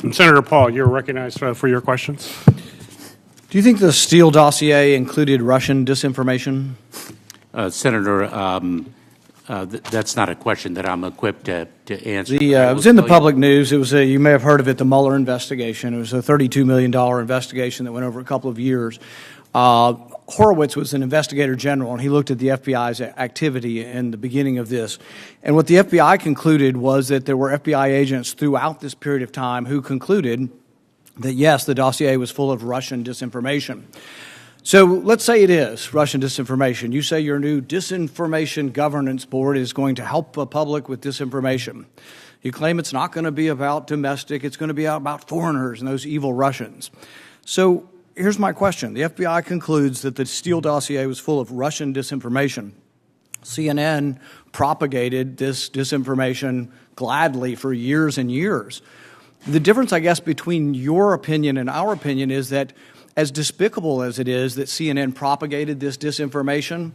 And Senator Paul, you're recognized for your questions. Do you think the Steele dossier included Russian disinformation? Senator, that's not a question that I'm equipped to answer. It was in the public news. It was you may have heard of it, the Mueller investigation. It was a $32 million investigation that went over a couple of years. Horowitz was an investigator general, and he looked at the FBI's activity in the beginning of this. And what the FBI concluded was that there were FBI agents throughout this period of time who concluded that, yes, the dossier was full of Russian disinformation. So let's say it is Russian disinformation. You say your new Disinformation Governance Board is going to help the public with disinformation. You claim it's not going to be about domestic, it's going to be about foreigners and those evil Russians. So here's my question. The FBI concludes that the Steele dossier was full of Russian disinformation. CNN propagated this disinformation gladly for years and years. The difference, I guess, between your opinion and our opinion is that as despicable as it is that CNN propagated this disinformation,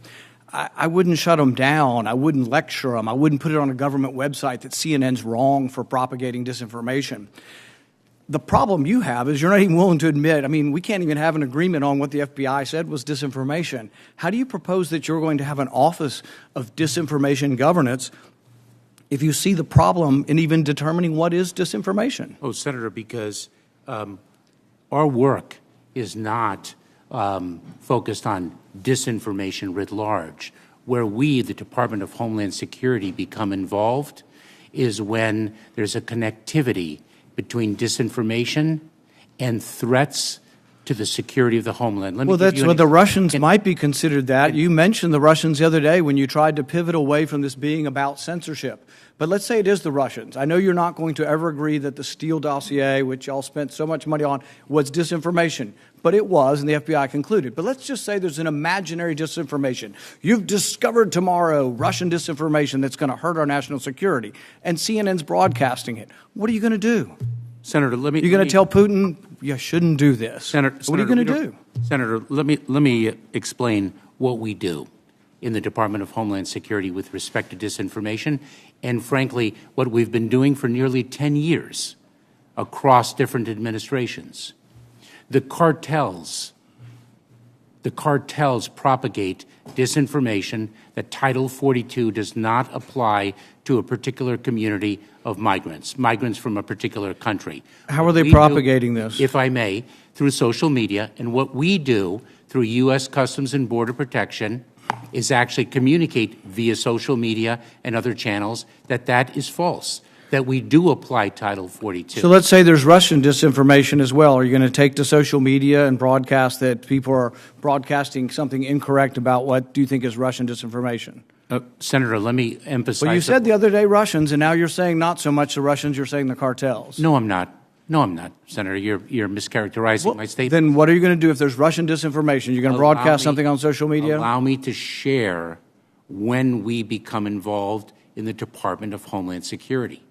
I wouldn't shut them down. I wouldn't lecture them. I wouldn't put it on a government website that CNN's wrong for propagating disinformation. The problem you have is you're not even willing to admit, I mean, we can't even have an agreement on what the FBI said was disinformation. How do you propose that you're going to have an office of disinformation governance if you see the problem in even determining what is disinformation? Oh, Senator, because our work is not focused on disinformation writ large. Where we, the Department of Homeland Security, become involved is when there's a connectivity between disinformation and threats to the security of the homeland. Well, that's what the Russians might be considered that. You mentioned the Russians the other day when you tried to pivot away from this being about censorship. But let's say it is the Russians. I know you're not going to ever agree that the Steele dossier, which y'all spent so much money on, was disinformation. But it was, and the FBI concluded. But let's just say there's an imaginary disinformation. You've discovered tomorrow Russian disinformation that's going to hurt our national security. And CNN's broadcasting it. What are you going to do? Senator, let me... You're going to tell Putin, you shouldn't do this. Senator, what are you going to do? Senator, let me explain what we do in the Department of Homeland Security with respect to disinformation, and frankly, what we've been doing for nearly 10 years across different administrations. The cartels propagate disinformation that Title 42 does not apply to a particular community of migrants from a particular country. How are they propagating this? If I may, through social media, and what we do through U.S. Customs and Border Protection is actually communicate via social media and other channels that is false, that we do apply Title 42. So let's say there's Russian disinformation as well. Are you going to take to social media and broadcast that people are broadcasting something incorrect about what do you think is Russian disinformation? Senator, let me emphasize... Well, you said the other day Russians, and now you're saying not so much the Russians, you're saying the cartels. No, I'm not. No, I'm not, Senator. You're mischaracterizing my statement. Then what are you going to do if there's Russian disinformation? You're going to broadcast something on social media? Allow me to share when we become involved in the Department of Homeland Security.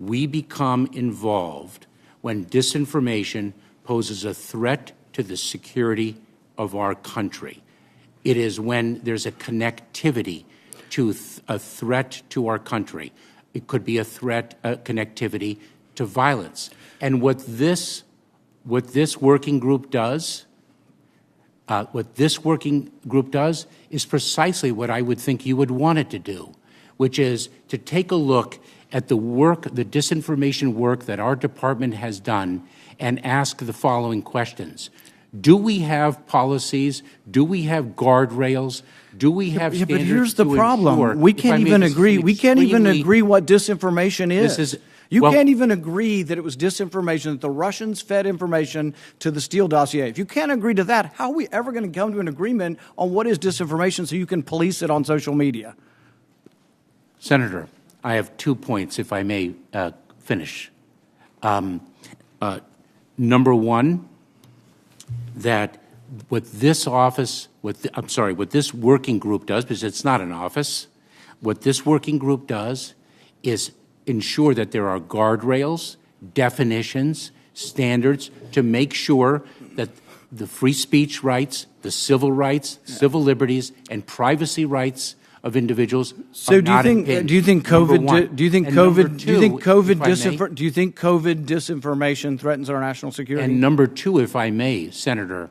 We become involved when disinformation poses a threat to the security of our country. It is when there's a connectivity to a threat to our country. It could be a connectivity to violence. And what this working group does, is precisely what I would think you would want it to do, which is to take a look at the disinformation work that our department has done and ask the following questions. Do we have policies? Do we have guardrails? Do we have standards? But here's the problem. We can't even agree. We can't even agree what disinformation is. You can't even agree that it was disinformation, that the Russians fed information to the Steele dossier. If you can't agree to that, how are we ever going to come to an agreement on what is disinformation so you can police it on social media? Senator, I have 2 points, if I may finish. Number one, that what this working group does, because it's not an office, what this working group does is ensure that there are guardrails, definitions, standards to make sure that the free speech rights, the civil rights, civil liberties, and privacy rights of individuals So are do you not think impinged. do you think Number COVID one. do you think And number COVID do you think two, COVID if I may, do you think COVID disinformation threatens our national security? and number two, if I may, Senator,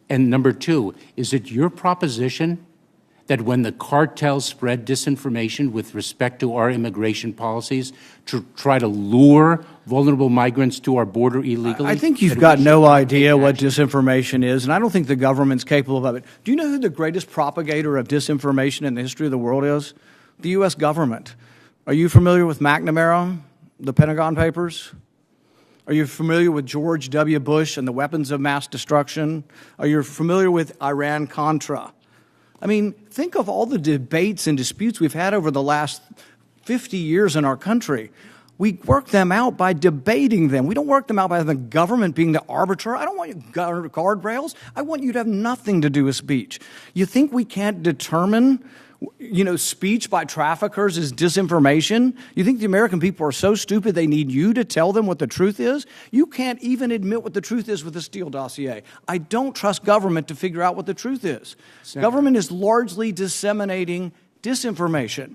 and number two, is it your proposition that when the cartels spread disinformation with respect to our immigration policies to try to lure vulnerable migrants to our border illegally? I think you've that got we no should not idea take what action? disinformation is, and I don't think the government's capable of it. Do you know who the greatest propagator of disinformation in the history of the world is? The U.S. government. Are you familiar with McNamara, the Pentagon Papers? Are you familiar with George W. Bush and the weapons of mass destruction? Are you familiar with Iran-Contra? I mean, think of all the debates and disputes we've had over the last 50 years in our country. We work them out by debating them. We don't work them out by the government being the arbiter. I don't want guardrails. I want you to have nothing to do with speech. You think we can't determine, speech by traffickers is disinformation? You think the American people are so stupid they need you to tell them what the truth is? You can't even admit what the truth is with the Steele dossier. I don't trust government to figure out what the truth is. Senator. Government is largely disseminating disinformation.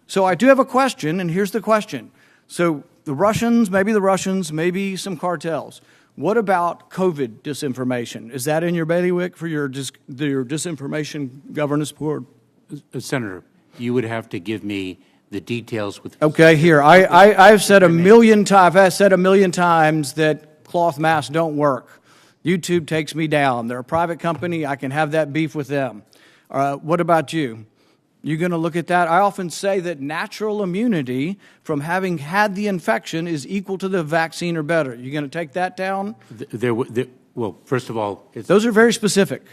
So I do have a question, and here's the question. So the Russians, maybe some cartels. What about COVID disinformation? Is that in your bailiwick for your disinformation governance board? Senator, you would have to give me the details with. Okay, here. I've said a million times. I've said a million times that cloth masks don't work. YouTube takes me down. They're a private company. I can have that beef with them. What about you? You going to look at that? I often say that natural immunity from having had the infection is equal to the vaccine or better. You going to take that down? Well, first of all, Those are very specific.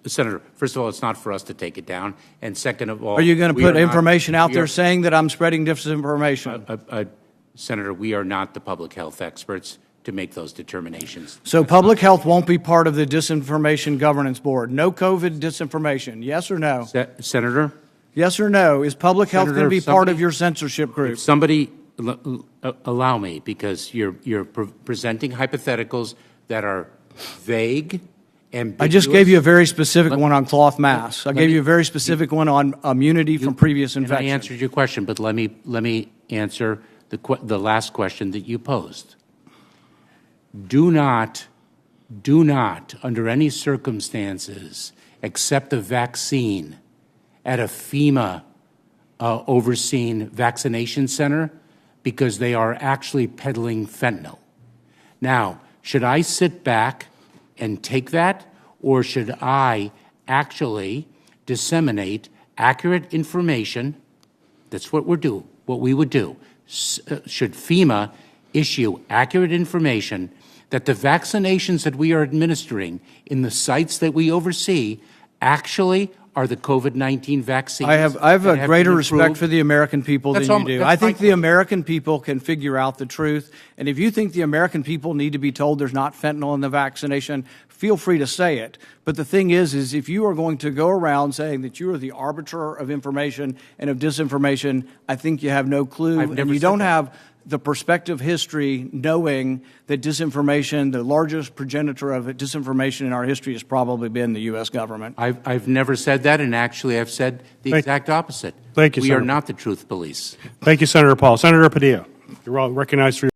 Senator, first of all, it's not for us to take it down. And second of all, Are you going to put information out there saying that I'm spreading disinformation? Senator, we are not the public health experts to make those determinations. So public health won't be part of the Disinformation Governance Board. No COVID disinformation. Yes or no? Senator? Yes or no? Is public health going to be part of your censorship group? Somebody allow me, because you're presenting hypotheticals that are vague, ambiguous. I just gave you a very specific one on cloth masks. I gave you a very specific one on immunity from previous infection. And I answered your question, but let me answer the last question that you posed. Do not, under any circumstances, accept a vaccine at a FEMA overseen vaccination center because they are actually peddling fentanyl. Now, should I sit back and take that, or should I actually disseminate accurate information? That's what we would do. Should FEMA issue accurate information that the vaccinations that we are administering in the sites that we oversee actually are the COVID-19 vaccines? I have a greater respect for the American people than you do. I think the American people can figure out the truth. And if you think the American people need to be told there's not fentanyl in the vaccination, feel free to say it. But the thing is if you are going to go around saying that you are the arbiter of information and of disinformation, I think you have no clue. And you don't have the perspective history knowing that disinformation, the largest progenitor of disinformation in our history has probably been the U.S. government. I've never said that, and actually I've said the exact opposite. Thank you, We Senator. are not the truth police. Thank you, Senator Paul. Senator Padilla, you're all recognized for your